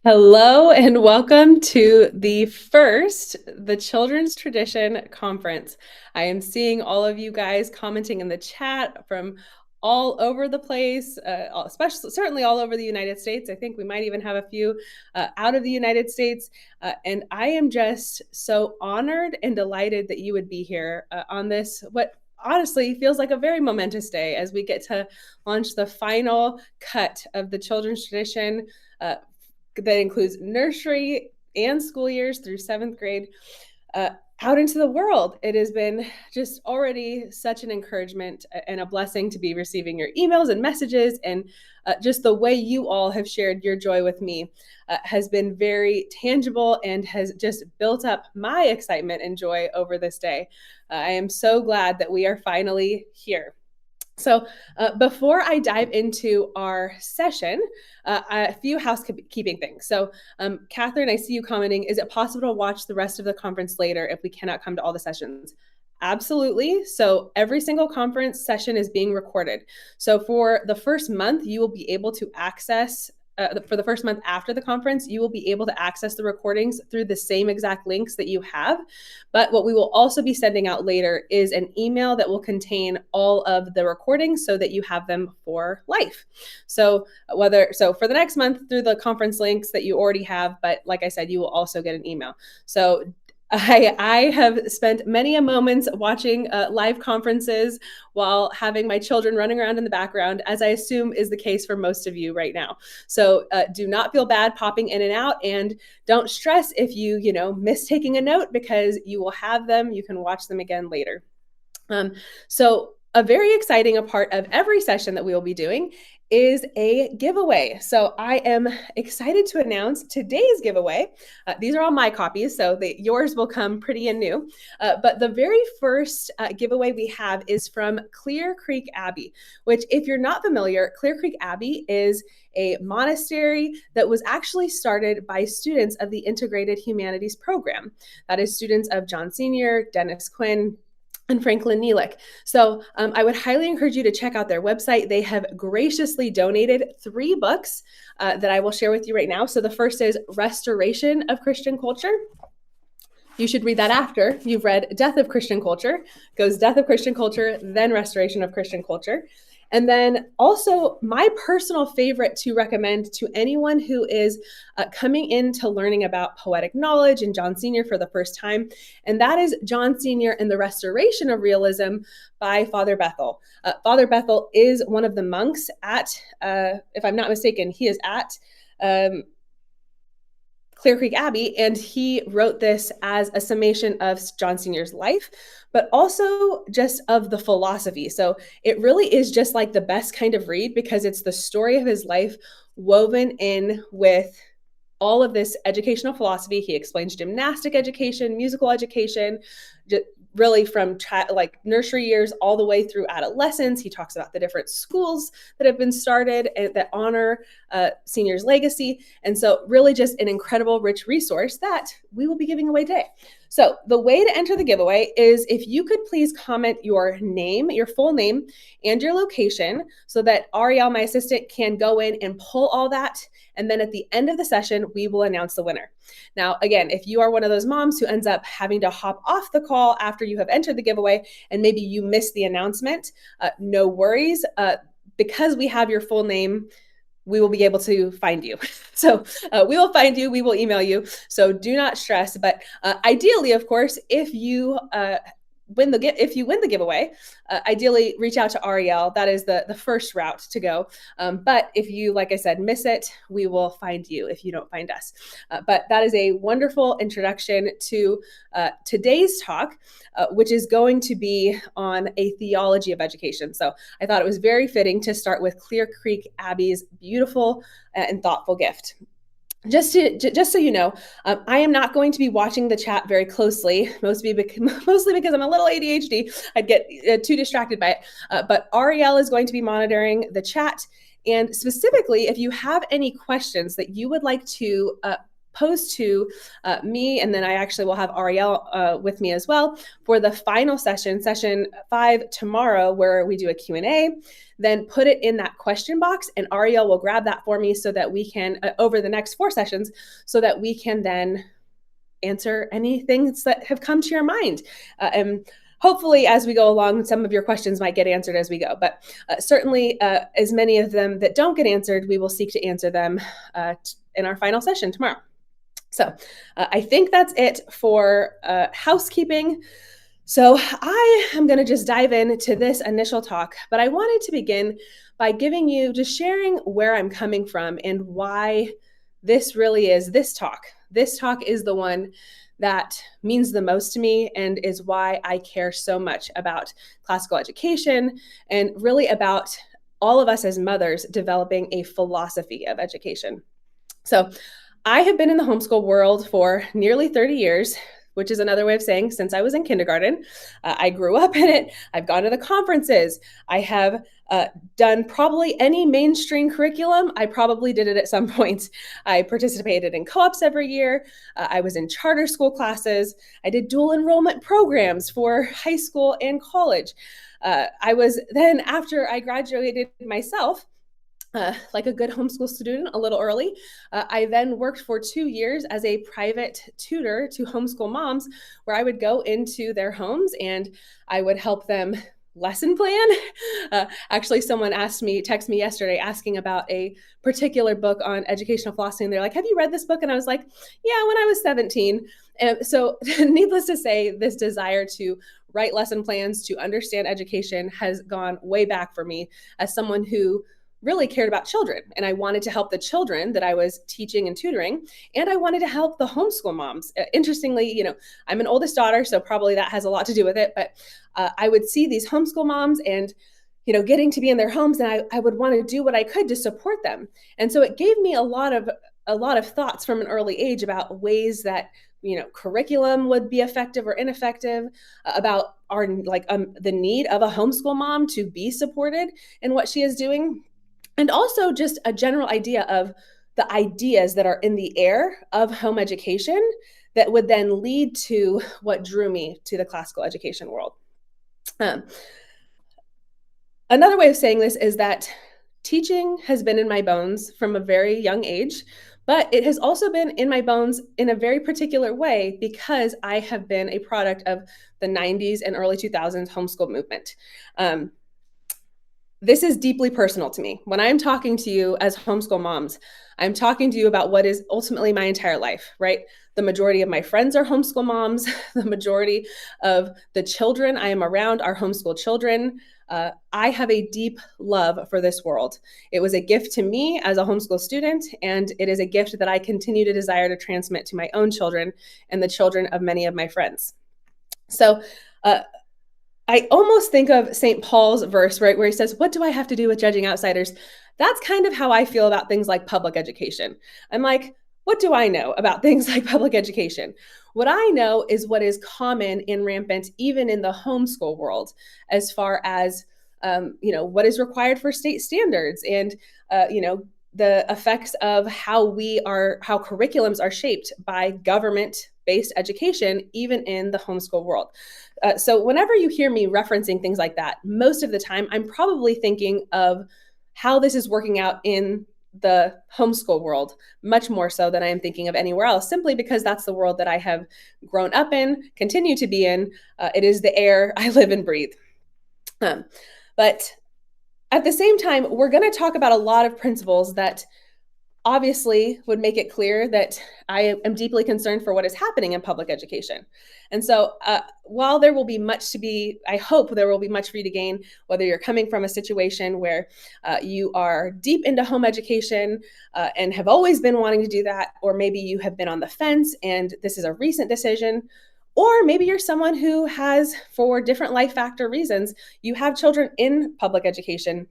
Hello and welcome to the Children's Tradition Conference. I am seeing all of you guys commenting in the chat from all over the place, especially certainly all over the United States. I think we might even have a few out of the United States. And I am just so honored and delighted that you would be here on this, what honestly feels like a very momentous day as we get to launch the final cut of the Children's Tradition that includes nursery and school years through seventh grade out into the world. It has been just already such an encouragement and a blessing to be receiving your emails and messages, and just the way you all have shared your joy with me has been very tangible and has just built up my excitement and joy over this day. I am so glad that we are finally here. So before I dive into our session, a few housekeeping things. So Catherine, I see you commenting, is it possible to watch the rest of the conference later if we cannot come to all the sessions? Absolutely. So every single conference session is being recorded. So for the first month, you will be able to access for the first month after the conference, you will be able to access the recordings through the same exact links that you have. But what we will also be sending out later is an email that will contain all of the recordings so that you have them for life. So for the next month through the conference links that you already have, but like I said, you will also get an email. So I have spent many a moments watching live conferences while having my children running around in the background, as I assume is the case for most of you right now. So do not feel bad popping in and out, and don't stress if you miss taking a note, because you will have them. You can watch them again later. So a very exciting part of every session that we will be doing is a giveaway. So I am excited to announce today's giveaway. These are all my copies, so yours will come pretty and new. But the very first giveaway we have is from Clear Creek Abbey, which, if you're not familiar, Clear Creek Abbey is a monastery that was actually started by students of the Integrated Humanities Program. That is students of John Sr., Dennis Quinn, and Franklin Neelick. So I would highly encourage you to check out their website. They have graciously donated 3 books that I will share with you right now. So the first is Restoration of Christian Culture. You should read that after you've read Death of Christian Culture. Goes Death of Christian Culture, then Restoration of Christian Culture. And then also my personal favorite to recommend to anyone who is coming into learning about poetic knowledge and John Sr. for the first time, and that is John Sr. and the Restoration of Realism by Father Bethel. Father Bethel is one of the monks at, if I'm not mistaken, he is at Clear Creek Abbey, and he wrote this as a summation of John Sr.'s life, but also just of the philosophy. So it really is just like the best kind of read, because it's the story of his life woven in with all of this educational philosophy. He explains gymnastic education, musical education, really from nursery years all the way through adolescence. He talks about the different schools that have been started and that honor Senior's legacy. And so really just an incredible, rich resource that we will be giving away today. So the way to enter the giveaway is if you could please comment your name, your full name, and your location, so that Ariel, my assistant, can go in and pull all that. And then at the end of the session, we will announce the winner. Now, again, if you are one of those moms who ends up having to hop off the call after you have entered the giveaway and maybe you missed the announcement, no worries. Because we have your full name, we will be able to find you. So we will find you, we will email you. So do not stress. But ideally, of course, if you win the giveaway, ideally reach out to Ariel. That is the first route to go. But if you, like I said, miss it, we will find you if you don't find us. But that is a wonderful introduction to today's talk, which is going to be on a theology of education. So I thought it was very fitting to start with Clear Creek Abbey's beautiful and thoughtful gift. Just so you know, I am not going to be watching the chat very closely, mostly because I'm a little ADHD. I'd get too distracted by it. But Ariel is going to be monitoring the chat. And specifically, if you have any questions that you would like to opposed to me, and then I actually will have Ariel with me as well for the final session 5 tomorrow, where we do a Q&A, then put it in that question box, and Ariel will grab that for me so that we can, over the next 4 sessions, so that we can then answer any things that have come to your mind. And hopefully, as we go along, some of your questions might get answered as we go. But certainly, as many of them that don't get answered, we will seek to answer them in our final session tomorrow. So I think that's it for housekeeping. So I am going to just dive into this initial talk, but I wanted to begin by just sharing where I'm coming from and why this really is this talk. This talk is the one that means the most to me and is why I care so much about classical education and really about all of us as mothers developing a philosophy of education. So I have been in the homeschool world for nearly 30 years, which is another way of saying since I was in kindergarten. I grew up in it. I've gone to the conferences. I have done probably any mainstream curriculum. I probably did it at some point. I participated in co-ops every year. I was in charter school classes. I did dual enrollment programs for high school and college. I was then, after I graduated myself, like a good homeschool student, a little early. I then worked for 2 years as a private tutor to homeschool moms, where I would go into their homes and I would help them lesson plan. Actually, someone texted me yesterday asking about a particular book on educational philosophy. And they're like, have you read this book? And I was like, yeah, when I was 17. And so needless to say, this desire to write lesson plans, to understand education has gone way back for me as someone who really cared about children. And I wanted to help the children that I was teaching and tutoring. And I wanted to help the homeschool moms. Interestingly, I'm an oldest daughter, so probably that has a lot to do with it. But I would see these homeschool moms and, getting to be in their homes, and I would want to do what I could to support them. And so it gave me a lot of thoughts from an early age about ways that curriculum would be effective or ineffective, about the need of a homeschool mom to be supported in what she is doing. And also just a general idea of the ideas that are in the air of home education that would then lead to what drew me to the classical education world. Another way of saying this is that teaching has been in my bones from a very young age, but it has also been in my bones in a very particular way because I have been a product of the 90s and early 2000s homeschool movement. This is deeply personal to me. When I'm talking to you as homeschool moms, I'm talking to you about what is ultimately my entire life, right? The majority of my friends are homeschool moms. The majority of the children I am around are homeschool children. I have a deep love for this world. It was a gift to me as a homeschool student, and it is a gift that I continue to desire to transmit to my own children and the children of many of my friends. So, I almost think of St. Paul's verse, right, where he says, what do I have to do with judging outsiders? That's kind of how I feel about things like public education. I'm like, what do I know about things like public education? What I know is what is common and rampant even in the homeschool world, as far as what is required for state standards and the effects of how curriculums are shaped by government-based education, even in the homeschool world. So whenever you hear me referencing things like that, most of the time, I'm probably thinking of how this is working out in the homeschool world, much more so than I am thinking of anywhere else, simply because that's the world that I have grown up in, continue to be in. It is the air I live and breathe. But at the same time, we're going to talk about a lot of principles that obviously would make it clear that I am deeply concerned for what is happening in public education. And so while there will be I hope there will be much for you to gain, whether you're coming from a situation where you are deep into home education and have always been wanting to do that, or maybe you have been on the fence and this is a recent decision, or maybe you're someone who has, for different life factor reasons, you have children in public education,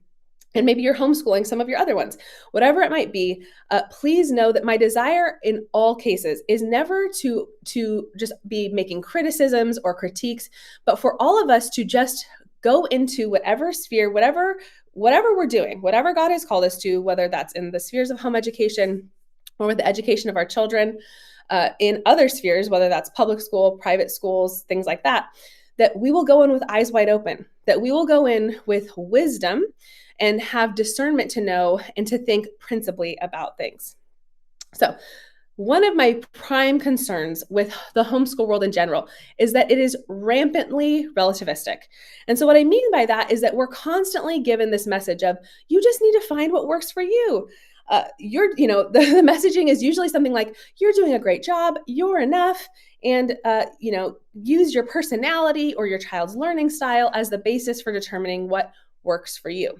and maybe you're homeschooling some of your other ones. Whatever it might be, please know that my desire in all cases is never to just be making criticisms or critiques, but for all of us to just go into whatever sphere, whatever we're doing, whatever God has called us to, whether that's in the spheres of home education or with the education of our children in other spheres, whether that's public school, private schools, things like that, that we will go in with eyes wide open, that we will go in with wisdom and have discernment to know and to think principally about things. So, one of my prime concerns with the homeschool world in general is that it is rampantly relativistic. And so, what I mean by that is that we're constantly given this message of you just need to find what works for you. The messaging is usually something like, you're doing a great job, you're enough, and, use your personality or your child's learning style as the basis for determining what works for you.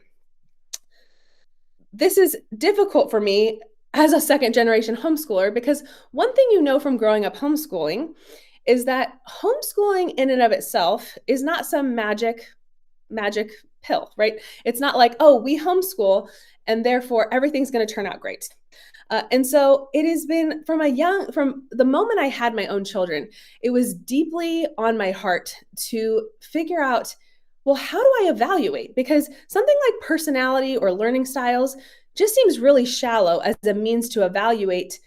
This is difficult for me as a second generation homeschooler because one thing you know from growing up homeschooling is that homeschooling in and of itself is not some magic pill, right? It's not like, oh, we homeschool and therefore everything's going to turn out great. And so it has been from the moment I had my own children, it was deeply on my heart to figure out, well, how do I evaluate? Because something like personality or learning styles just seems really shallow as a means to evaluate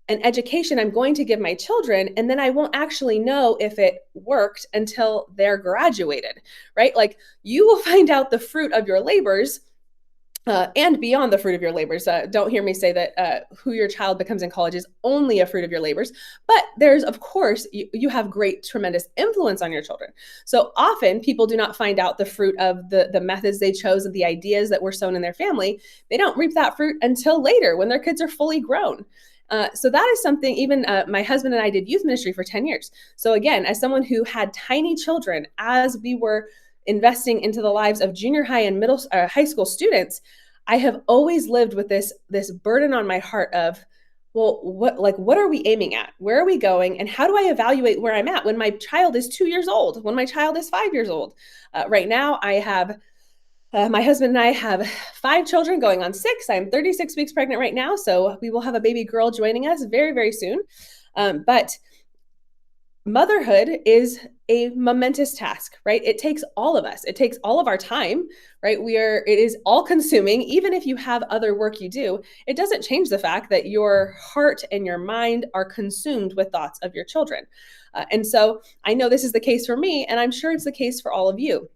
an education I'm going to give my children. And then I won't actually know if it worked until they're graduated, right? Like you will find out the fruit of your labors and beyond the fruit of your labors. Don't hear me say that who your child becomes in college is only a fruit of your labors, but there's, of course, you have great, tremendous influence on your children. So often people do not find out the fruit of the methods they chose and the ideas that were sown in their family. They don't reap that fruit until later when their kids are fully grown. So that is something, even my husband and I did youth ministry for 10 years. So again, as someone who had tiny children, as we were investing into the lives of junior high and high school students, I have always lived with this burden on my heart of, well, what are we aiming at? Where are we going? And how do I evaluate where I'm at when my child is 2 years old, when my child is 5 years old? Right now, I have my husband and I have 5 children going on 6. I'm 36 weeks pregnant right now, so we will have a baby girl joining us very, very soon. But motherhood is a momentous task, right? It takes all of us. It takes all of our time, right? It is all consuming. Even if you have other work you do, it doesn't change the fact that your heart and your mind are consumed with thoughts of your children. And so I know this is the case for me, and I'm sure it's the case for all of you.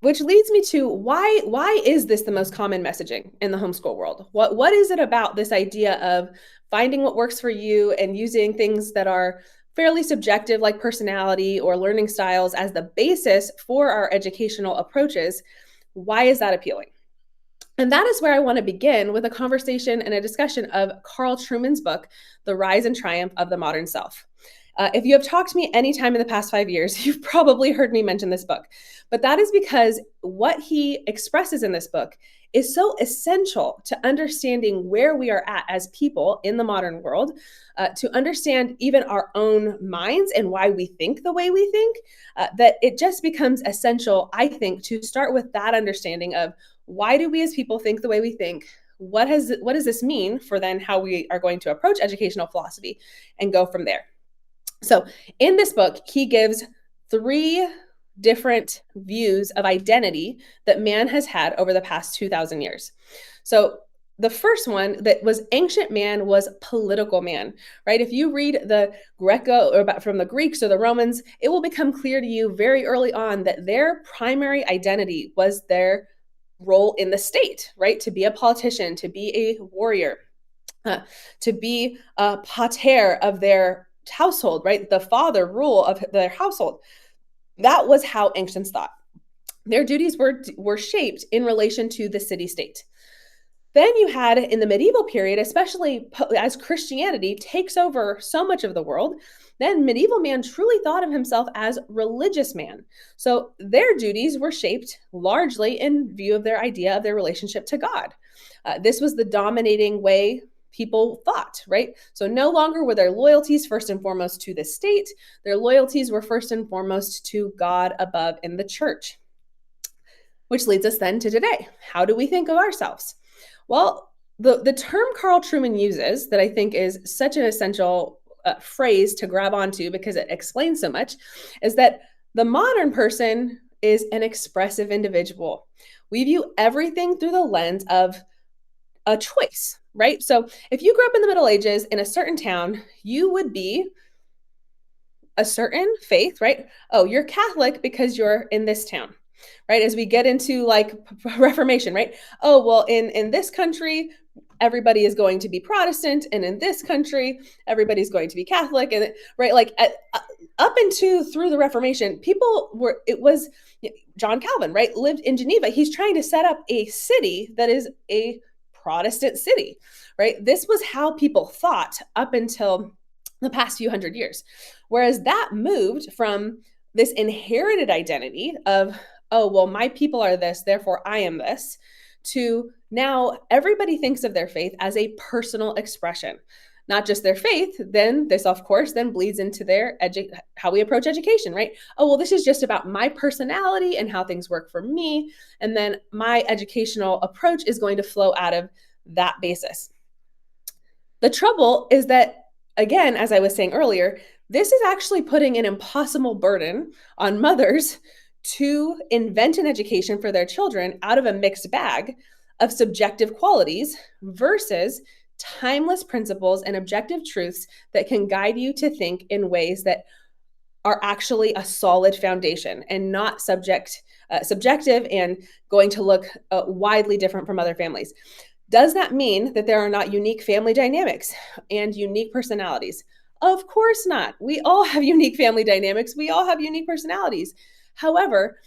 Which leads me to why is this the most common messaging in the homeschool world? What is it about this idea of finding what works for you and using things that are fairly subjective like personality or learning styles as the basis for our educational approaches? Why is that appealing? And that is where I want to begin with a conversation and a discussion of Carl Trueman's book, The Rise and Triumph of the Modern Self. If you have talked to me any time in the past 5 years, you've probably heard me mention this book. But that is because what he expresses in this book is so essential to understanding where we are at as people in the modern world, to understand even our own minds and why we think the way we think, that it just becomes essential, I think, to start with that understanding of why do we as people think the way we think? What does this mean for then how we are going to approach educational philosophy and go from there? So in this book, he gives 3 different views of identity that man has had over the past 2,000 years. So the first one that was ancient man was political man, right? If you read the from the Greeks or the Romans, it will become clear to you very early on that their primary identity was their role in the state, right? To be a politician, to be a warrior, to be a pater of their household, right? The father rule of their household. That was how ancients thought. Their duties were shaped in relation to the city state. Then you had in the medieval period, especially as Christianity takes over so much of the world, then medieval man truly thought of himself as religious man. So their duties were shaped largely in view of their idea of their relationship to God. This was the dominating way people thought, right? So no longer were their loyalties first and foremost to the state. Their loyalties were first and foremost to God above in the church. Which leads us then to today. How do we think of ourselves? Well, the term Carl Trueman uses that I think is such an essential phrase to grab onto because it explains so much is that the modern person is an expressive individual. We view everything through the lens of a choice, right? So if you grew up in the Middle Ages in a certain town, you would be a certain faith, right? Oh, you're Catholic because you're in this town, right? As we get into like Reformation, right? Oh, well, in this country, everybody is going to be Protestant, and in this country, everybody's going to be Catholic, and right, like up into through the Reformation, people were. It was John Calvin, right? Lived in Geneva. He's trying to set up a city that is a Protestant city, right? This was how people thought up until the past few hundred years. Whereas that moved from this inherited identity of, oh, well, my people are this, therefore I am this, to now everybody thinks of their faith as a personal expression. Not just their faith, then this, of course, then bleeds into their how we approach education, right? Oh, well, this is just about my personality and how things work for me. And then my educational approach is going to flow out of that basis. The trouble is that, again, as I was saying earlier, this is actually putting an impossible burden on mothers to invent an education for their children out of a mixed bag of subjective qualities versus timeless principles and objective truths that can guide you to think in ways that are actually a solid foundation and not subjective and going to look widely different from other families. Does that mean that there are not unique family dynamics and unique personalities? Of course not. We all have unique family dynamics. We all have unique personalities. However,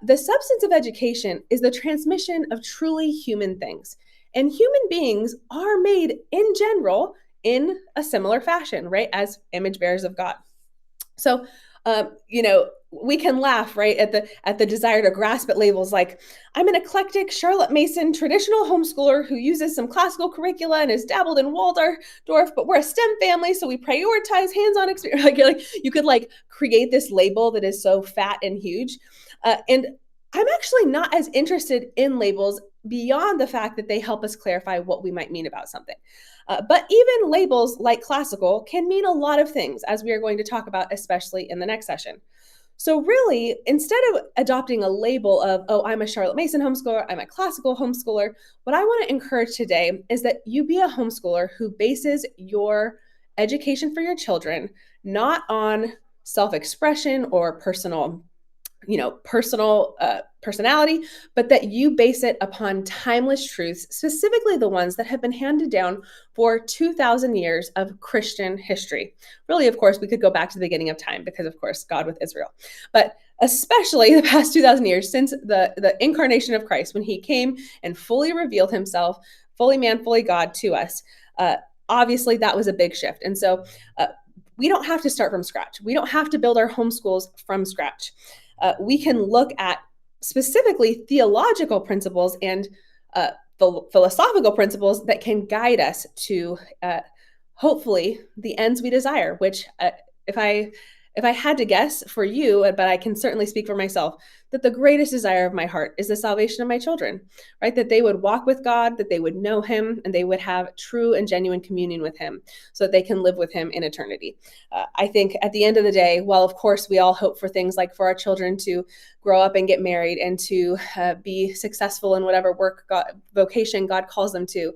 the substance of education is the transmission of truly human things. And human beings are made in general in a similar fashion, right? As image bearers of God. So, we can laugh, right, at the desire to grasp at labels like, I'm an eclectic Charlotte Mason traditional homeschooler who uses some classical curricula and has dabbled in Waldorf, but we're a STEM family, so we prioritize hands-on experience. Like you could like create this label that is so fat and huge, and I'm actually not as interested in labels beyond the fact that they help us clarify what we might mean about something. But even labels like classical can mean a lot of things, as we are going to talk about, especially in the next session. So really, instead of adopting a label of, oh, I'm a Charlotte Mason homeschooler, I'm a classical homeschooler, what I want to encourage today is that you be a homeschooler who bases your education for your children not on self-expression or personal personality, but that you base it upon timeless truths, specifically the ones that have been handed down for 2,000 years of Christian history. Really, of course, we could go back to the beginning of time because, of course, God with Israel. But especially the past 2,000 years since the incarnation of Christ, when he came and fully revealed himself, fully man, fully God to us, obviously that was a big shift. And so we don't have to start from scratch. We don't have to build our homeschools from scratch. We can look at specifically theological principles and philosophical principles that can guide us to hopefully the ends we desire, which if I had to guess for you, but I can certainly speak for myself, that the greatest desire of my heart is the salvation of my children, right? That they would walk with God, that they would know him, and they would have true and genuine communion with him so that they can live with him in eternity. I think at the end of the day, while of course we all hope for things like for our children to grow up and get married and to be successful in whatever vocation God calls them to,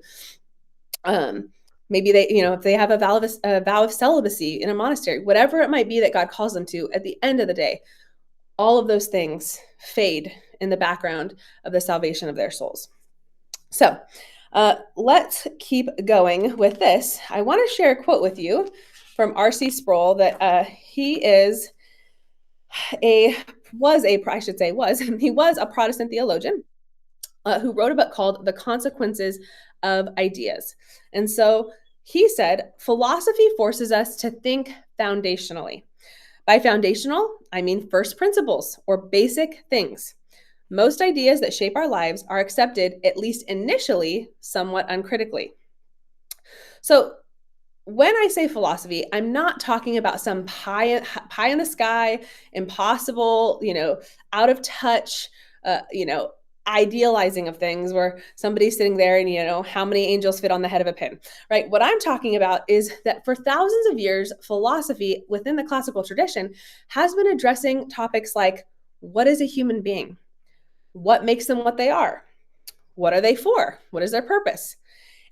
maybe they, if they have a vow of celibacy in a monastery, whatever it might be that God calls them to, at the end of the day, all of those things fade in the background of the salvation of their souls. So let's keep going with this. I want to share a quote with you from R.C. Sproul that he was a Protestant theologian who wrote a book called The Consequences of Ideas. And so he said, philosophy forces us to think foundationally. By foundational, I mean first principles or basic things. Most ideas that shape our lives are accepted, at least initially, somewhat uncritically. So when I say philosophy, I'm not talking about some pie in the sky, impossible, out of touch, idealizing of things where somebody's sitting there and, how many angels fit on the head of a pin, right? What I'm talking about is that for thousands of years, philosophy within the classical tradition has been addressing topics like, what is a human being? What makes them what they are? What are they for? What is their purpose?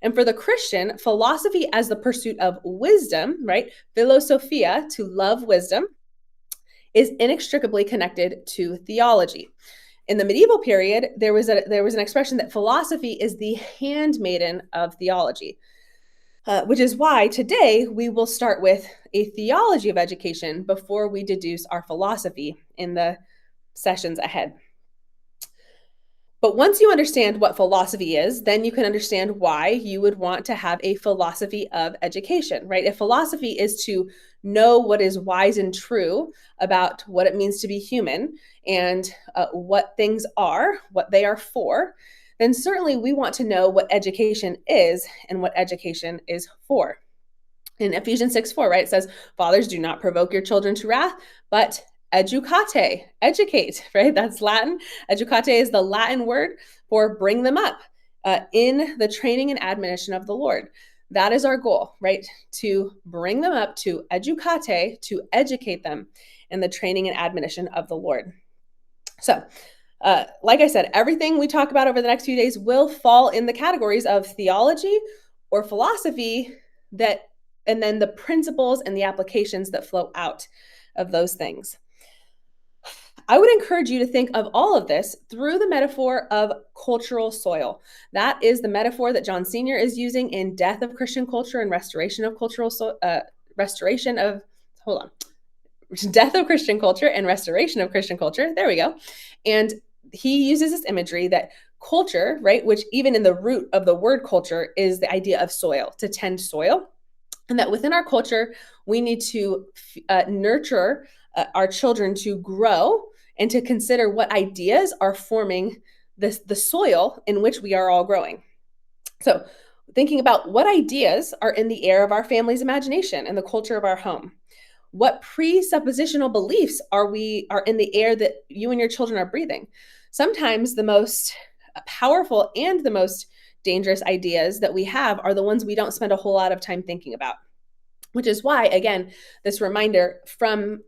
And for the Christian, philosophy as the pursuit of wisdom, right? Philosophia, to love wisdom, is inextricably connected to theology. In the medieval period, there was an expression that philosophy is the handmaiden of theology, which is why today we will start with a theology of education before we deduce our philosophy in the sessions ahead. But once you understand what philosophy is, then you can understand why you would want to have a philosophy of education, right? If philosophy is to know what is wise and true about what it means to be human and what things are, what they are for, then certainly we want to know what education is and what education is for. In Ephesians 6:4, right, it says, fathers, do not provoke your children to wrath, but educate, educate, right? That's Latin. Educate is the Latin word for bring them up in the training and admonition of the Lord. That is our goal, right? To bring them up, to educate, to educate them in the training and admonition of the Lord. So, like I said, everything we talk about over the next few days will fall in the categories of theology or philosophy and then the principles and the applications that flow out of those things. I would encourage you to think of all of this through the metaphor of cultural soil. That is the metaphor that John Senior is using in Death of Christian Culture and Restoration of Cultural Death of Christian Culture and Restoration of Christian Culture. There we go. And he uses this imagery that culture, right, which even in the root of the word culture is the idea of soil, to tend soil. And that within our culture, we need to nurture our children to grow and to consider what ideas are forming the soil in which we are all growing. So thinking about what ideas are in the air of our family's imagination and the culture of our home. What presuppositional beliefs are in the air that you and your children are breathing? Sometimes the most powerful and the most dangerous ideas that we have are the ones we don't spend a whole lot of time thinking about, which is why, again, this reminder from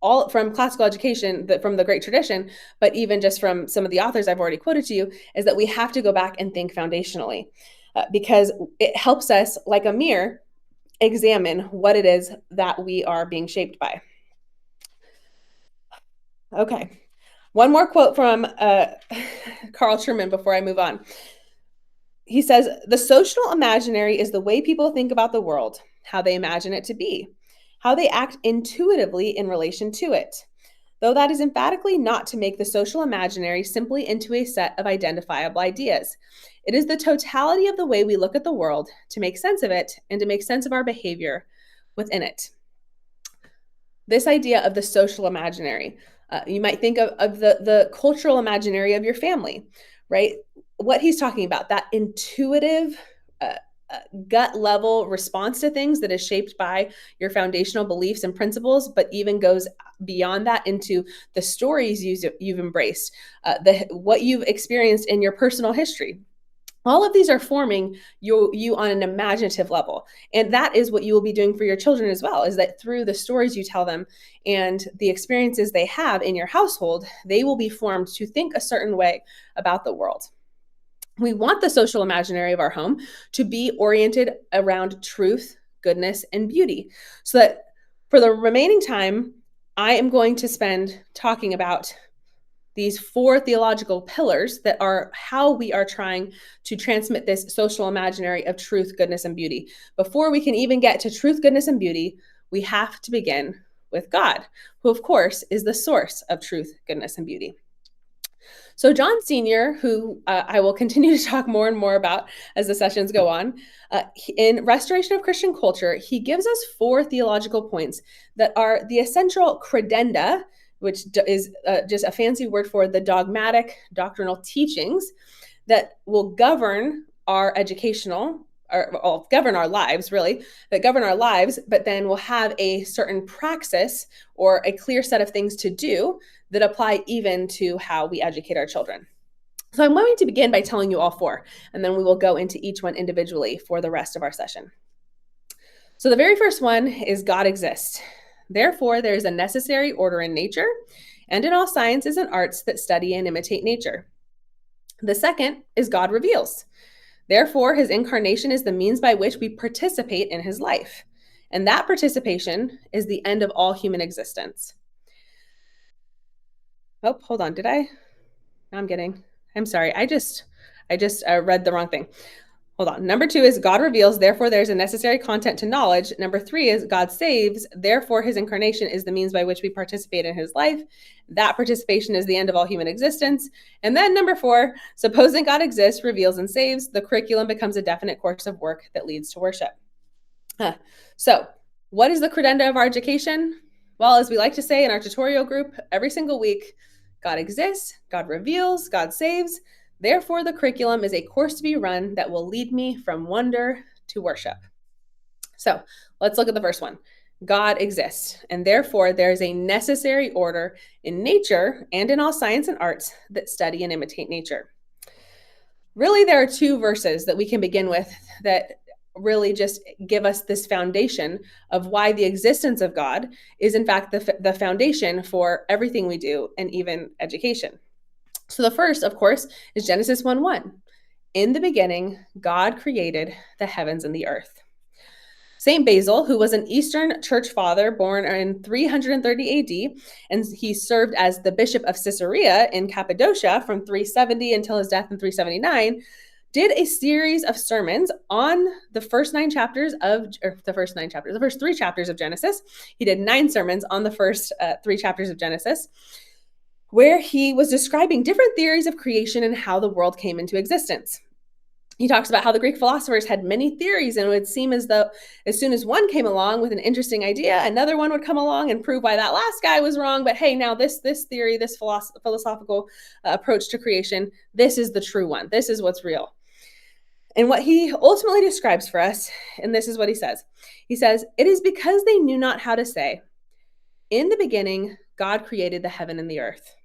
classical education, from the great tradition, but even just from some of the authors I've already quoted to you, is that we have to go back and think foundationally because it helps us, like a mirror, examine what it is that we are being shaped by. Okay. One more quote from Carl Trueman before I move on. He says, the social imaginary is the way people think about the world, how they imagine it to be, how they act intuitively in relation to it, though that is emphatically not to make the social imaginary simply into a set of identifiable ideas. It is the totality of the way we look at the world to make sense of it and to make sense of our behavior within it. This idea of the social imaginary, you might think of the cultural imaginary of your family, right? What he's talking about, that intuitive, gut level response to things that is shaped by your foundational beliefs and principles, but even goes beyond that into the stories you've embraced, what you've experienced in your personal history. All of these are forming you on an imaginative level. And that is what you will be doing for your children as well, is that through the stories you tell them and the experiences they have in your household, they will be formed to think a certain way about the world. We want the social imaginary of our home to be oriented around truth, goodness, and beauty. So that for the remaining time, I am going to spend talking about these 4 theological pillars that are how we are trying to transmit this social imaginary of truth, goodness, and beauty. Before we can even get to truth, goodness, and beauty, we have to begin with God, who, of course, is the source of truth, goodness, and beauty. So John Senior, who I will continue to talk more and more about as the sessions go on, in Restoration of Christian Culture, he gives us 4 theological points that are the essential credenda, which is just a fancy word for the dogmatic doctrinal teachings that will govern our govern our lives, really, that govern our lives, but then we'll have a certain praxis or a clear set of things to do that apply even to how we educate our children. So I'm going to begin by telling you all 4, and then we will go into each one individually for the rest of our session. So the very first one is God exists. Therefore, there is a necessary order in nature and in all sciences and arts that study and imitate nature. The second is God reveals. Therefore, his incarnation is the means by which we participate in his life. And that participation is the end of all human existence. Oh, hold on. Did I? I'm sorry. I just read the wrong thing. Hold on. Number 2 is God reveals, therefore there's a necessary content to knowledge. Number 3 is God saves, therefore his incarnation is the means by which we participate in his life. That participation is the end of all human existence. And then number 4, supposing God exists, reveals, and saves, the curriculum becomes a definite course of work that leads to worship. So, what is the credenda of our education? Well, as we like to say in our tutorial group every single week, God exists, God reveals, God saves. Therefore, the curriculum is a course to be run that will lead me from wonder to worship. So, let's look at the first one. God exists, and therefore there is a necessary order in nature and in all science and arts that study and imitate nature. Really, there are 2 verses that we can begin with that really just give us this foundation of why the existence of God is in fact the foundation for everything we do and even education. So the first, of course, is Genesis 1:1. In the beginning, God created the heavens and the earth. Saint Basil, who was an Eastern church father born in 330 AD, and he served as the bishop of Caesarea in Cappadocia from 370 until his death in 379, did a series of sermons on the first 3 chapters of Genesis. He did 9 sermons on the first 3 chapters of Genesis, where he was describing different theories of creation and how the world came into existence. He talks about how the Greek philosophers had many theories, and it would seem as though as soon as one came along with an interesting idea, another one would come along and prove why that last guy was wrong. But hey, now this theory, this philosophical approach to creation, this is the true one. This is what's real. And what he ultimately describes for us, and this is what he says. He says, "It is because they knew not how to say, 'In the beginning, God created the heaven and the earth.'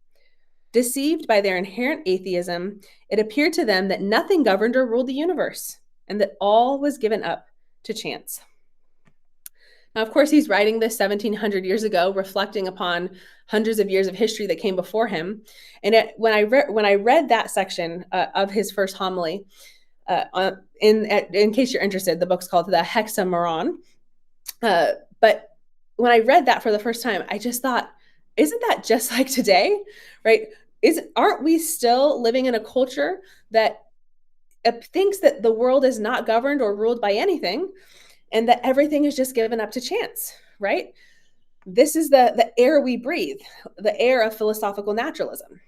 Deceived by their inherent atheism, it appeared to them that nothing governed or ruled the universe, and that all was given up to chance." Now, of course, he's writing this 1700 years ago, reflecting upon hundreds of years of history that came before him. And when I read that section of his first homily, in case you're interested, the book's called the Hexameron. But when I read that for the first time, I just thought, isn't that just like today, right? Aren't we still living in a culture that thinks that the world is not governed or ruled by anything, and that everything is just given up to chance, right? This is the air we breathe, the air of philosophical naturalism.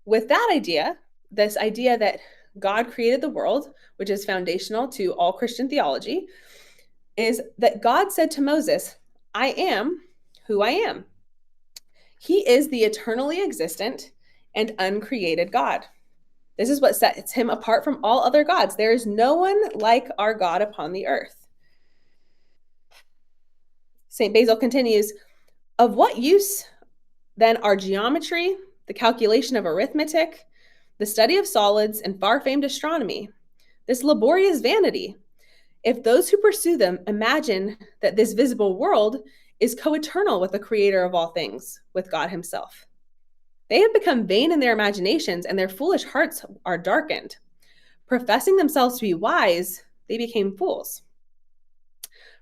With that idea, this idea that God created the world, which is foundational to all Christian theology, is that God said to Moses, "I am who I am." He is the eternally existent and uncreated God. This is what sets him apart from all other gods. There is no one like our God upon the earth. St. Basil continues, "Of what use then are geometry, the calculation of arithmetic, the study of solids, and far-famed astronomy, this laborious vanity, if those who pursue them imagine that this visible world is co-eternal with the creator of all things, with God himself? They have become vain in their imaginations, and their foolish hearts are darkened. Professing themselves to be wise, they became fools."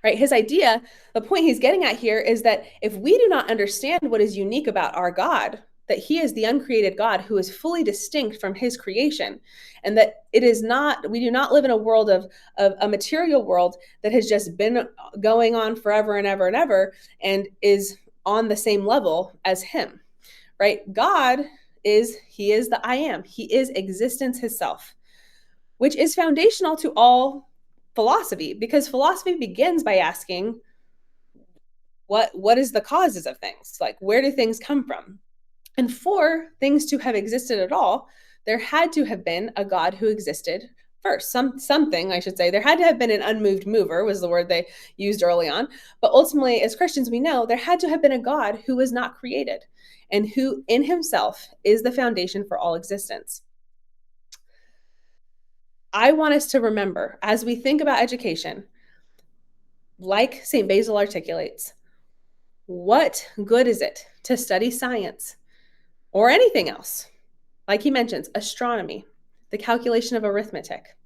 Right? His idea, the point he's getting at here is that if we do not understand what is unique about our God, that he is the uncreated God who is fully distinct from his creation, and that we do not live in a world of a material world that has just been going on forever and ever and ever and is on the same level as him, right? He is the I am. He is existence himself, which is foundational to all philosophy, because philosophy begins by asking what is the causes of things, like where do things come from? And for things to have existed at all, there had to have been a God who existed first. Something, I should say, there had to have been an unmoved mover, was the word they used early on. But ultimately, as Christians, we know there had to have been a God who was not created and who in himself is the foundation for all existence. I want us to remember, as we think about education, like St. Basil articulates, what good is it to study science or anything else? Like he mentions, astronomy, the calculation of arithmetic.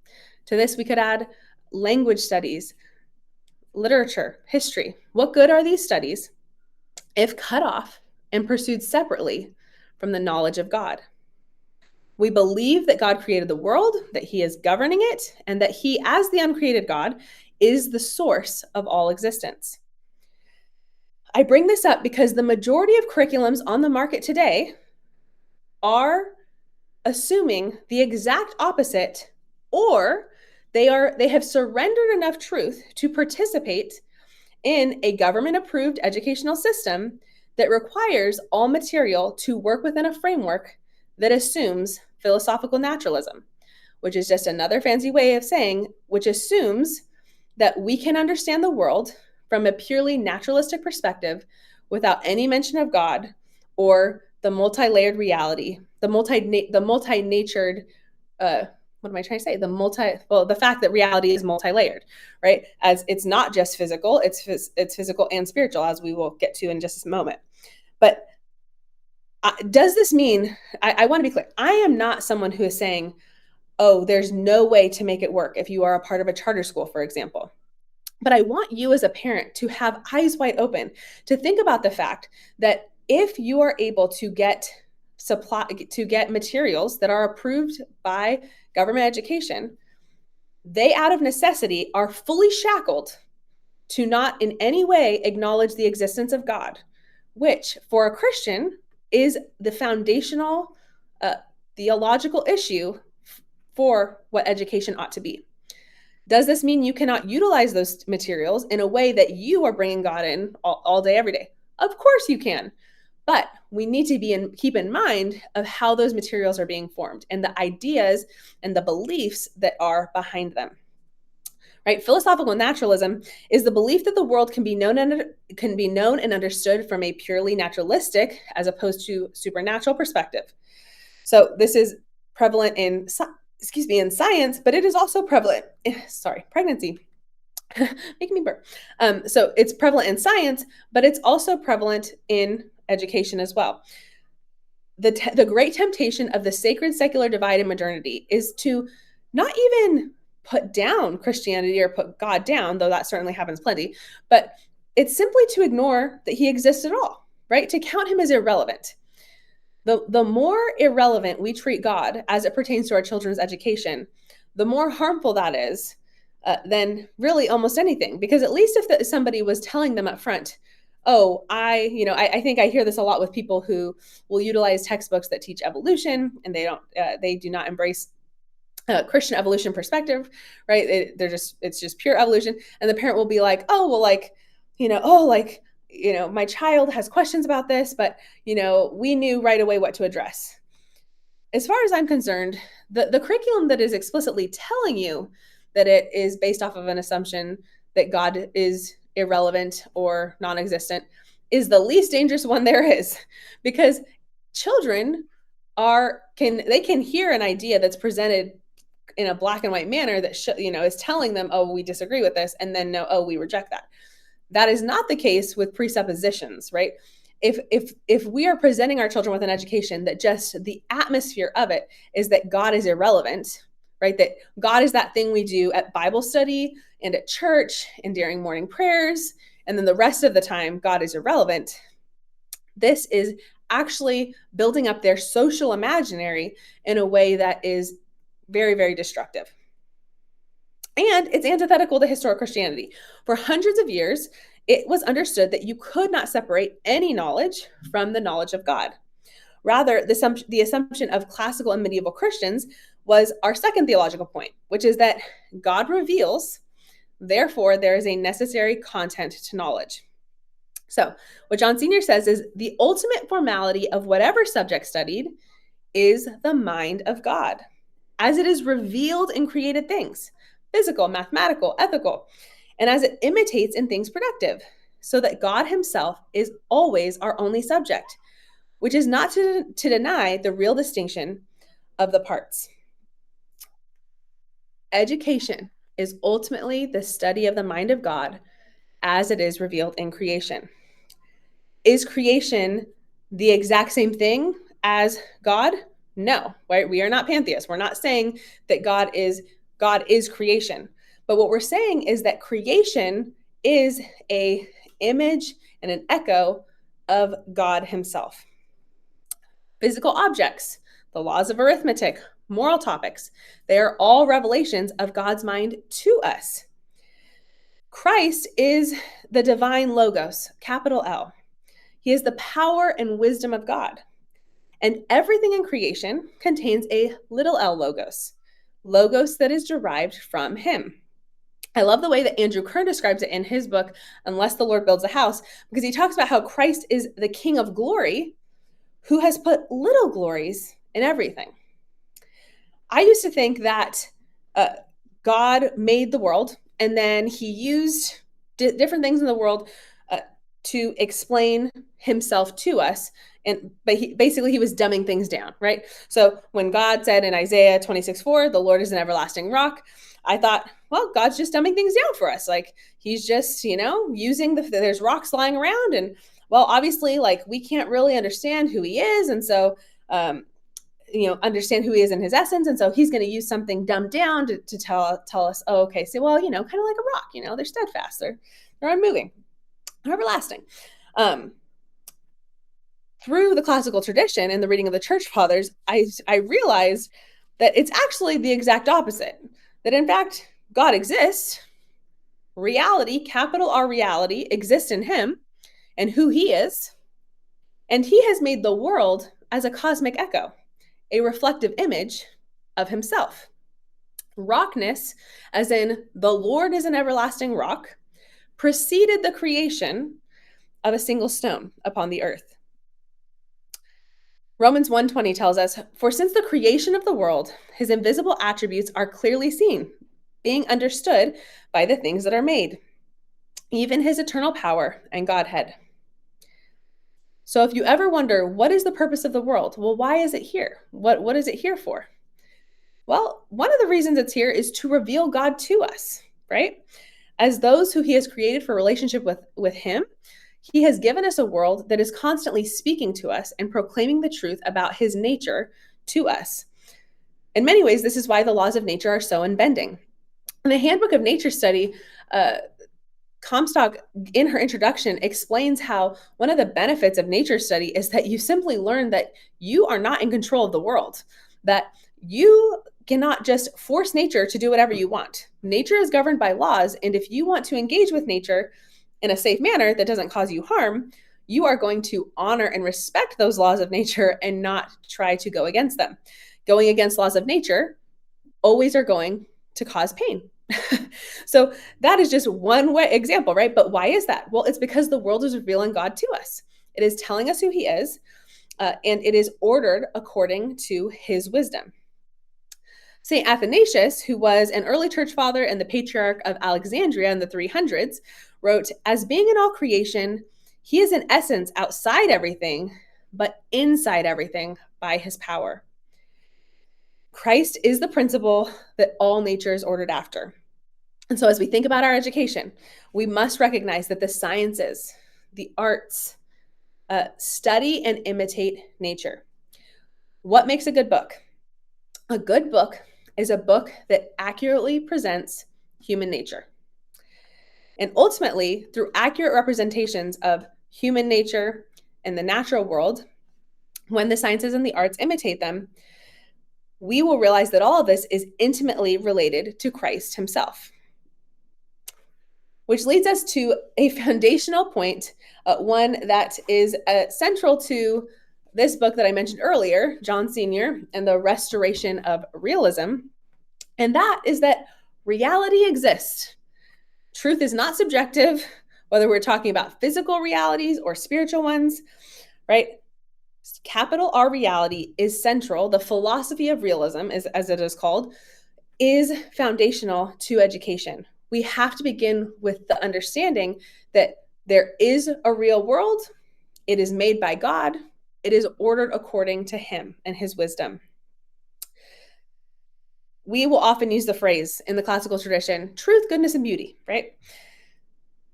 To this, we could add language studies, literature, history. What good are these studies if cut off and pursued separately from the knowledge of God? We believe that God created the world, that he is governing it, and that he, as the uncreated God, is the source of all existence. I bring this up because the majority of curriculums on the market today are assuming the exact opposite, or they have surrendered enough truth to participate in a government-approved educational system that requires all material to work within a framework that assumes philosophical naturalism, which is just another fancy way of saying, which assumes that we can understand the world from a purely naturalistic perspective without any mention of God or the multi-layered reality, the multi-natured, what am I trying to say? The fact that reality is multi-layered, right? As it's not just physical, it's physical and spiritual, as we will get to in just a moment. But does this mean, I want to be clear, I am not someone who is saying, oh, there's no way to make it work if you are a part of a charter school, for example. But I want you as a parent to have eyes wide open to think about the fact that if you are able to get materials that are approved by government education, they out of necessity are fully shackled to not in any way acknowledge the existence of God, which for a Christian is the foundational theological issue for what education ought to be. Does this mean you cannot utilize those materials in a way that you are bringing God in all day, every day? Of course you can. But we need to keep in mind of how those materials are being formed and the ideas and the beliefs that are behind them. Right? Philosophical naturalism is the belief that the world can be known and understood from a purely naturalistic as opposed to supernatural perspective. So this is prevalent in science, but it is also prevalent. Pregnancy. Making me burp. So it's prevalent in science, but it's also prevalent in education as well. The great temptation of the sacred secular divide in modernity is to not even put down Christianity or put God down, though that certainly happens plenty, but it's simply to ignore that he exists at all, right? To count him as irrelevant. The more irrelevant we treat God as it pertains to our children's education, the more harmful that is than really almost anything. Because at least if somebody was telling them up front, oh, I think I hear this a lot with people who will utilize textbooks that teach evolution, and they do not embrace Christian evolution perspective, right? It's just pure evolution, and the parent will be like, oh, well, my child has questions about this, but we knew right away what to address. As far as I'm concerned, the curriculum that is explicitly telling you that it is based off of an assumption that God is irrelevant or non-existent is the least dangerous one there is, because children can hear an idea that's presented in a black and white manner that is telling them, oh, we disagree with this, and then no, oh, we reject that. That is not the case with presuppositions, right? If we are presenting our children with an education that just the atmosphere of it is that God is irrelevant, right? That God is that thing we do at Bible study and at church and during morning prayers, and then the rest of the time God is irrelevant. This is actually building up their social imaginary in a way that is very, very destructive. And it's antithetical to historic Christianity. For hundreds of years, it was understood that you could not separate any knowledge from the knowledge of God. Rather, the assumption of classical and medieval Christians was our second theological point, which is that God reveals, therefore there is a necessary content to knowledge. So what John Sr. says is the ultimate formality of whatever subject studied is the mind of God, as it is revealed in created things, physical, mathematical, ethical, and as it imitates in things productive, so that God himself is always our only subject, which is not to deny the real distinction of the parts. Education is ultimately the study of the mind of God as it is revealed in creation. Is creation the exact same thing as God? No, right? We are not pantheists. We're not saying that God is creation. But what we're saying is that creation is a image and an echo of God himself. Physical objects, the laws of arithmetic, moral topics, they are all revelations of God's mind to us. Christ is the divine logos, capital L. He is the power and wisdom of God. And everything in creation contains a little l logos, logos that is derived from him. I love the way that Andrew Kern describes it in his book, Unless the Lord Builds a House, because he talks about how Christ is the King of glory who has put little glories in everything. I used to think that God made the world and then he used different things in the world to explain himself to us. But basically he was dumbing things down, right? So when God said in Isaiah 26:4, the Lord is an everlasting rock, I thought, well, God's just dumbing things down for us. Like he's just, using there's rocks lying around. And well, obviously, like we can't really understand who he is. And so, understand who he is in his essence. And so he's going to use something dumbed down to tell us, oh, okay, so, well, kind of like a rock, they're steadfast, they're unmoving, they're everlasting. Through the classical tradition and the reading of the church fathers, I realized that it's actually the exact opposite, that in fact, God exists, reality, capital R reality, exists in him and who he is, and he has made the world as a cosmic echo, a reflective image of himself. Rockness, as in the Lord is an everlasting rock, preceded the creation of a single stone upon the earth. Romans 1:20 tells us, "For since the creation of the world, his invisible attributes are clearly seen, being understood by the things that are made, even his eternal power and Godhead." So if you ever wonder, what is the purpose of the world? Well, why is it here? What is it here for? Well, one of the reasons it's here is to reveal God to us, right? As those who he has created for relationship with him, he has given us a world that is constantly speaking to us and proclaiming the truth about his nature to us. In many ways, this is why the laws of nature are so unbending. In the Handbook of Nature Study, Comstock, in her introduction, explains how one of the benefits of nature study is that you simply learn that you are not in control of the world, that you cannot just force nature to do whatever you want. Nature is governed by laws, and if you want to engage with nature in a safe manner that doesn't cause you harm, you are going to honor and respect those laws of nature and not try to go against them. Going against laws of nature always are going to cause pain. So that is just one example, right? But why is that? Well, it's because the world is revealing God to us. It is telling us who he is, and it is ordered according to his wisdom. St. Athanasius, who was an early church father and the patriarch of Alexandria in the 300s, wrote, "As being in all creation, he is in essence outside everything, but inside everything by his power." Christ is the principle that all nature is ordered after. And so as we think about our education, we must recognize that the sciences, the arts, study and imitate nature. What makes a good book? A good book is a book that accurately presents human nature. And ultimately, through accurate representations of human nature and the natural world, when the sciences and the arts imitate them, we will realize that all of this is intimately related to Christ himself. Which leads us to a foundational point, one that is central to this book that I mentioned earlier, John Senior and the Restoration of Realism. And that is that reality exists. Truth is not subjective, whether we're talking about physical realities or spiritual ones, right? Capital R reality is central. The philosophy of realism, as it is called, is foundational to education. We have to begin with the understanding that there is a real world. It is made by God. It is ordered according to him and his wisdom. We will often use the phrase in the classical tradition, truth, goodness, and beauty, right?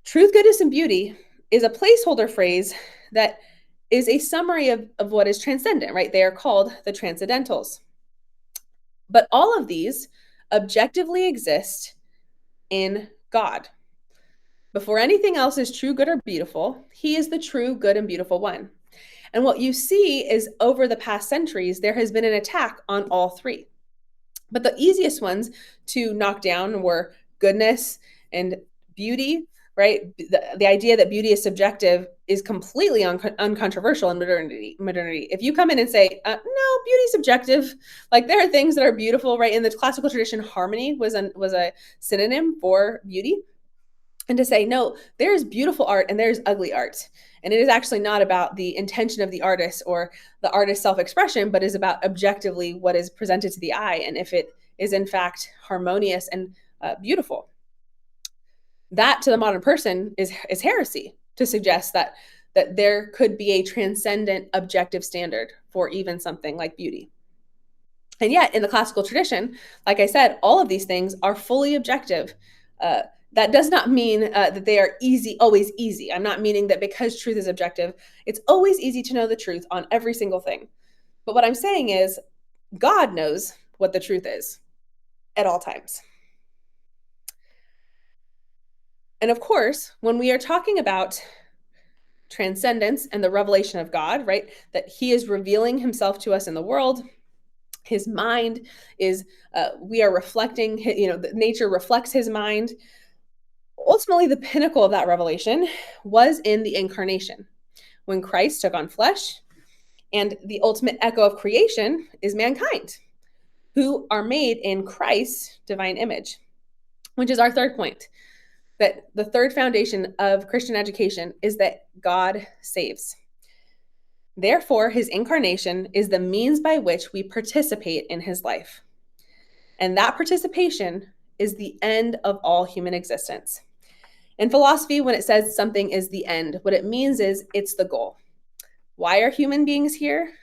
Truth, goodness, and beauty is a placeholder phrase that is a summary of what is transcendent, right? They are called the transcendentals. But all of these objectively exist in God. Before anything else is true, good, or beautiful, he is the true, good, and beautiful one. And what you see is over the past centuries, there has been an attack on all three. But the easiest ones to knock down were goodness and beauty, right? The idea that beauty is subjective is completely uncontroversial in modernity. If you come in and say, no, beauty is subjective, like there are things that are beautiful, right? In the classical tradition, harmony was a synonym for beauty. And to say, no, there's beautiful art and there's ugly art. And it is actually not about the intention of the artist or the artist's self-expression, but is about objectively what is presented to the eye and if it is in fact harmonious and beautiful. That to the modern person is heresy to suggest that there could be a transcendent objective standard for even something like beauty. And yet in the classical tradition, like I said, all of these things are fully objective. That does not mean that they are always easy. I'm not meaning that because truth is objective, it's always easy to know the truth on every single thing. But what I'm saying is God knows what the truth is at all times. And of course, when we are talking about transcendence and the revelation of God, right, that he is revealing himself to us in the world, his mind is, we are reflecting, nature reflects his mind. Ultimately, the pinnacle of that revelation was in the incarnation, when Christ took on flesh, and the ultimate echo of creation is mankind, who are made in Christ's divine image, which is our third point, that the third foundation of Christian education is that God saves. Therefore, his incarnation is the means by which we participate in his life. And that participation is the end of all human existence. In philosophy, when it says something is the end, what it means is it's the goal. Why are human beings here?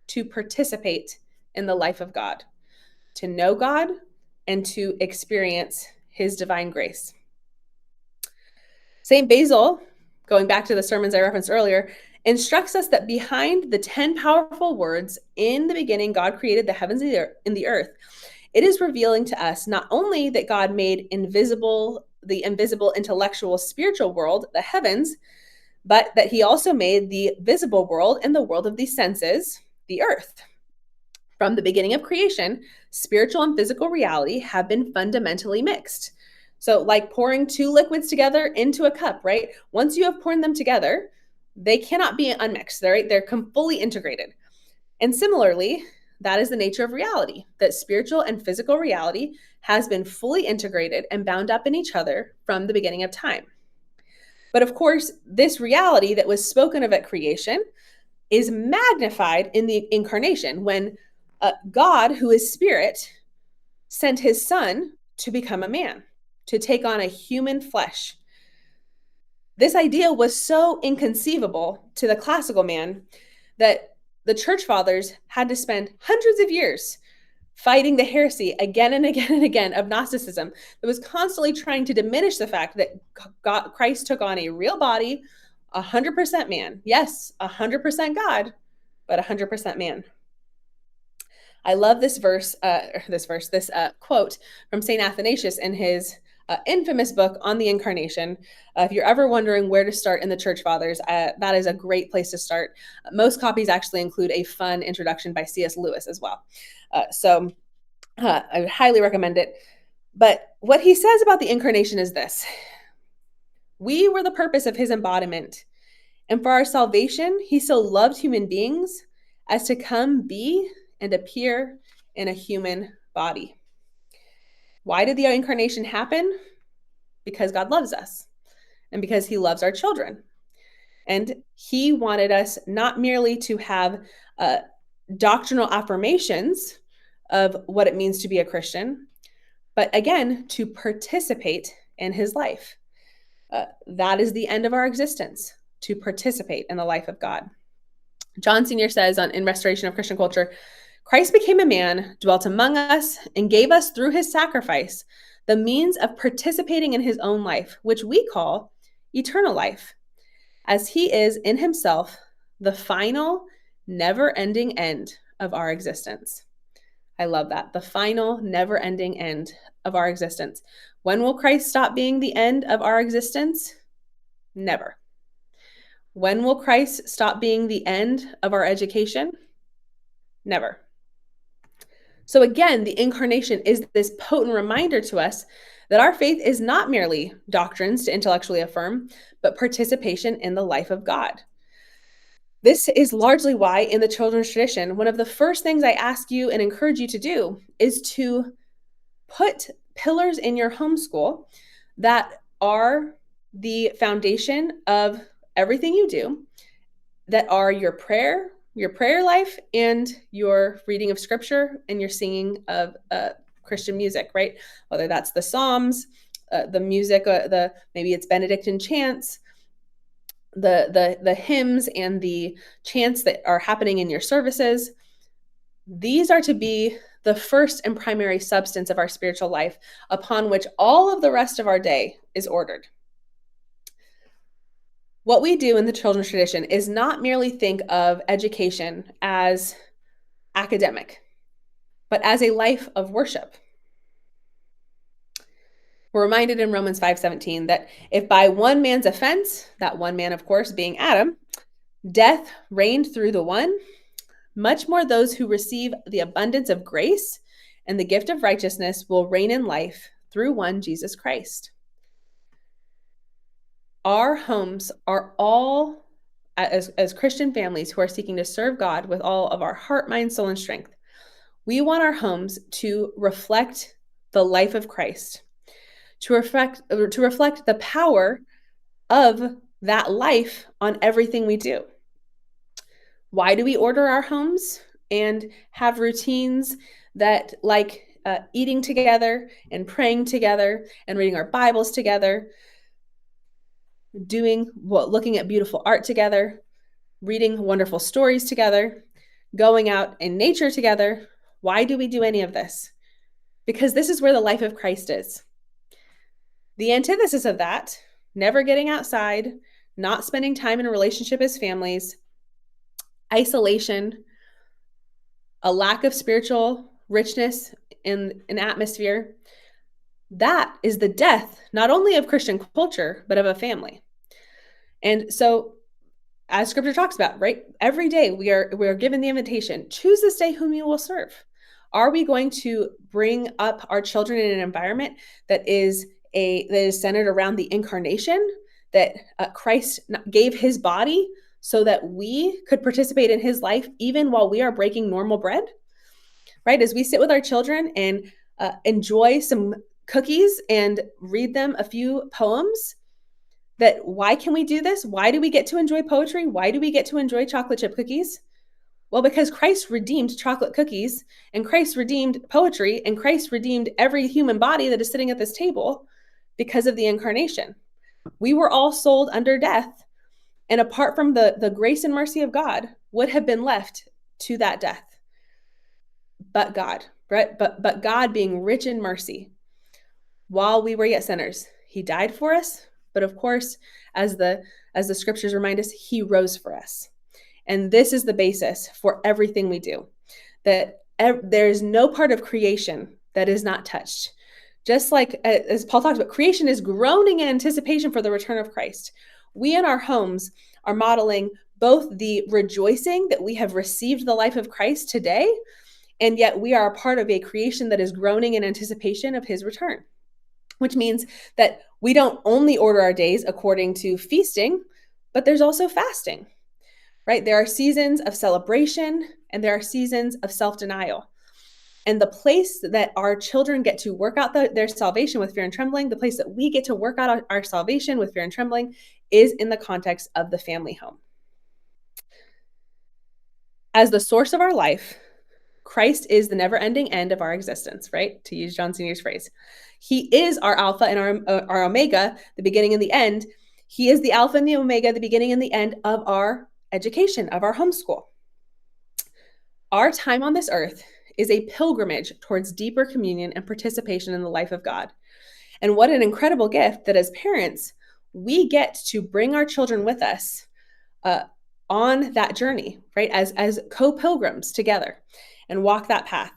To participate in the life of God, to know God, and to experience his divine grace. St. Basil, going back to the sermons I referenced earlier, instructs us that behind the 10 powerful words, in the beginning, God created the heavens and the earth, it is revealing to us not only that God made the invisible intellectual spiritual world, the heavens, but that he also made the visible world and the world of the senses, the earth. From the beginning of creation, spiritual and physical reality have been fundamentally mixed. So like pouring two liquids together into a cup, right? Once you have poured them together, they cannot be unmixed, right? They're fully integrated. And similarly, that is the nature of reality, that spiritual and physical reality has been fully integrated and bound up in each other from the beginning of time. But of course, this reality that was spoken of at creation is magnified in the incarnation when God, who is spirit, sent his son to become a man, to take on a human flesh. This idea was so inconceivable to the classical man that the church fathers had to spend hundreds of years fighting the heresy again and again and again of Gnosticism that was constantly trying to diminish the fact that Christ took on a real body, 100% man. Yes, 100% God, but 100% man. I love this quote from St. Athanasius in his infamous book on the Incarnation. If you're ever wondering where to start in the Church Fathers, that is a great place to start. Most copies actually include a fun introduction by C.S. Lewis as well. So I would highly recommend it. But what he says about the Incarnation is this: we were the purpose of his embodiment, and for our salvation, he so loved human beings as to come be and appear in a human body. Why did the incarnation happen? Because God loves us and because he loves our children. And he wanted us not merely to have doctrinal affirmations of what it means to be a Christian, but again, to participate in his life. That is the end of our existence, to participate in the life of God. John Senior says in Restoration of Christian Culture, Christ became a man, dwelt among us, and gave us through his sacrifice the means of participating in his own life, which we call eternal life, as he is in himself the final, never-ending end of our existence. I love that. The final, never-ending end of our existence. When will Christ stop being the end of our existence? Never. When will Christ stop being the end of our education? Never. So again, the incarnation is this potent reminder to us that our faith is not merely doctrines to intellectually affirm, but participation in the life of God. This is largely why in the children's tradition, one of the first things I ask you and encourage you to do is to put pillars in your homeschool that are the foundation of everything you do, that are your prayer life, and your reading of scripture and your singing of Christian music, right? Whether that's the Psalms, the music, maybe it's Benedictine chants, the hymns and the chants that are happening in your services. These are to be the first and primary substance of our spiritual life, upon which all of the rest of our day is ordered. What we do in the children's tradition is not merely think of education as academic, but as a life of worship. We're reminded in Romans 5:17 that if by one man's offense, that one man, of course, being Adam, death reigned through the one, much more those who receive the abundance of grace and the gift of righteousness will reign in life through one Jesus Christ. Our homes are all, as Christian families who are seeking to serve God with all of our heart, mind, soul, and strength, we want our homes to reflect the life of Christ, to reflect the power of that life on everything we do. Why do we order our homes and have routines that, like eating together and praying together and reading our Bibles together, looking at beautiful art together, reading wonderful stories together, going out in nature together? Why do we do any of this? Because this is where the life of Christ is. The antithesis of that, never getting outside, not spending time in a relationship as families, isolation, a lack of spiritual richness in an atmosphere, that is the death, not only of Christian culture, but of a family. And so, as scripture talks about, right, every day we are given the invitation, choose this day whom you will serve. Are we going to bring up our children in an environment that is centered around the incarnation, that Christ gave his body so that we could participate in his life even while we are breaking normal bread? Right? As we sit with our children and enjoy some cookies and read them a few poems, that why can we do this? Why do we get to enjoy poetry? Why do we get to enjoy chocolate chip cookies? Well, because Christ redeemed chocolate cookies, and Christ redeemed poetry, and Christ redeemed every human body that is sitting at this table because of the incarnation. We were all sold under death, and apart from the grace and mercy of God, would have been left to that death. But God, right? But God, being rich in mercy, while we were yet sinners, he died for us. But of course, as the scriptures remind us, he rose for us. And this is the basis for everything we do, that there is no part of creation that is not touched. Just like, as Paul talks about, creation is groaning in anticipation for the return of Christ. We in our homes are modeling both the rejoicing that we have received the life of Christ today, and yet we are a part of a creation that is groaning in anticipation of his return, which means that we don't only order our days according to feasting, but there's also fasting, right? There are seasons of celebration and there are seasons of self-denial. And the place that our children get to work out their salvation with fear and trembling, the place that we get to work out our salvation with fear and trembling, is in the context of the family home. As the source of our life, Christ is the never-ending end of our existence, right? To use John Sr.'s phrase. He is our Alpha and our Omega, the beginning and the end. He is the Alpha and the Omega, the beginning and the end of our education, of our homeschool. Our time on this earth is a pilgrimage towards deeper communion and participation in the life of God. And what an incredible gift that as parents, we get to bring our children with us on that journey, right? As co-pilgrims together and walk that path.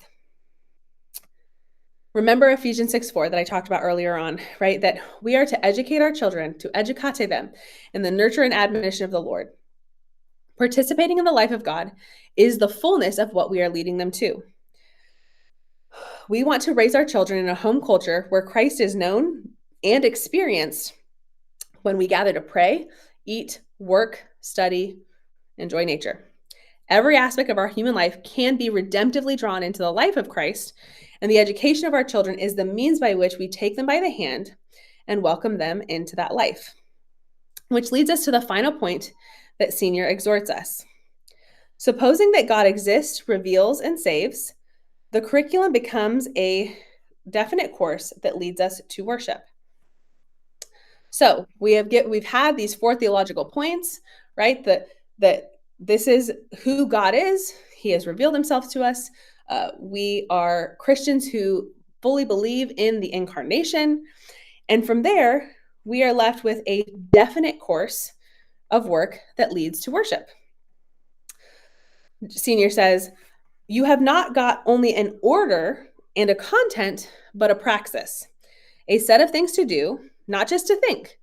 Remember Ephesians 6:4 that I talked about earlier on, right? That we are to educate our children, to educate them in the nurture and admonition of the Lord. Participating in the life of God is the fullness of what we are leading them to. We want to raise our children in a home culture where Christ is known and experienced when we gather to pray, eat, work, study, enjoy nature. Every aspect of our human life can be redemptively drawn into the life of Christ, and the education of our children is the means by which we take them by the hand and welcome them into that life. Which leads us to the final point that Senior exhorts us. Supposing that God exists, reveals, and saves, the curriculum becomes a definite course that leads us to worship. So we've had these 4 theological points, right? That this is who God is. He has revealed himself to us. We are Christians who fully believe in the incarnation. And from there, we are left with a definite course of work that leads to worship. Senior says, you have not got only an order and a content, but a praxis, a set of things to do, not just to think,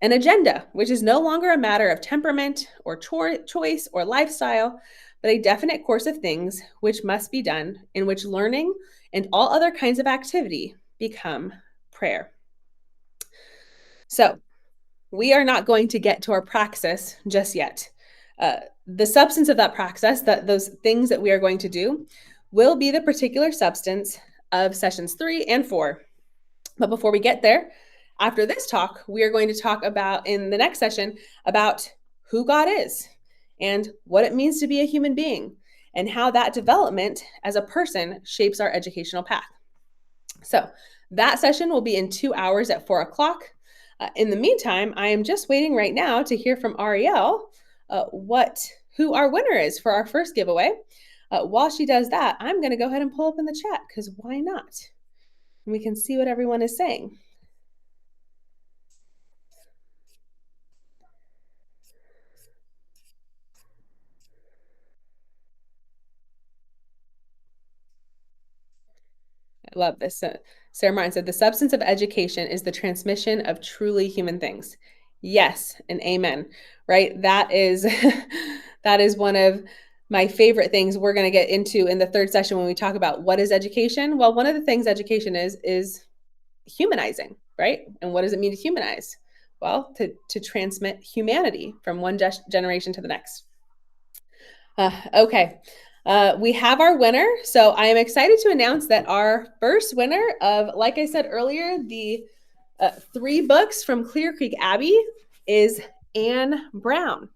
an agenda, which is no longer a matter of temperament or choice or lifestyle, but a definite course of things which must be done, in which learning and all other kinds of activity become prayer. So we are not going to get to our praxis just yet. The substance of that praxis, those things that we are going to do, will be the particular substance of sessions 3 and 4. But before we get there, after this talk, we are going to talk about, in the next session, about who God is and what it means to be a human being and how that development as a person shapes our educational path. So that session will be in 2 hours at 4 o'clock. In the meantime, I am just waiting right now to hear from Ariel who our winner is for our first giveaway. While she does that, I'm going to go ahead and pull up in the chat because why not? And we can see what everyone is saying. I love this. Sarah Martin said, the substance of education is the transmission of truly human things. Yes, and amen, right? That is, that is one of my favorite things we're going to get into in the third session when we talk about what is education. Well, one of the things education is humanizing, right? And what does it mean to humanize? Well, to transmit humanity from one generation to the next. Okay. We have our winner. So I am excited to announce that our first winner of, like I said earlier, the 3 books from Clear Creek Abbey is Anne Brown.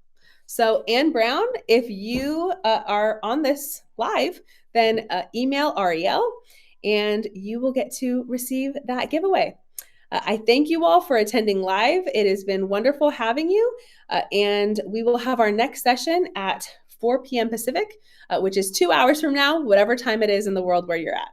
So Anne Brown, if you are on this live, then email Ariel and you will get to receive that giveaway. I thank you all for attending live. It has been wonderful having you. And we will have our next session at 4 p.m. Pacific, which is 2 hours from now, whatever time it is in the world where you're at.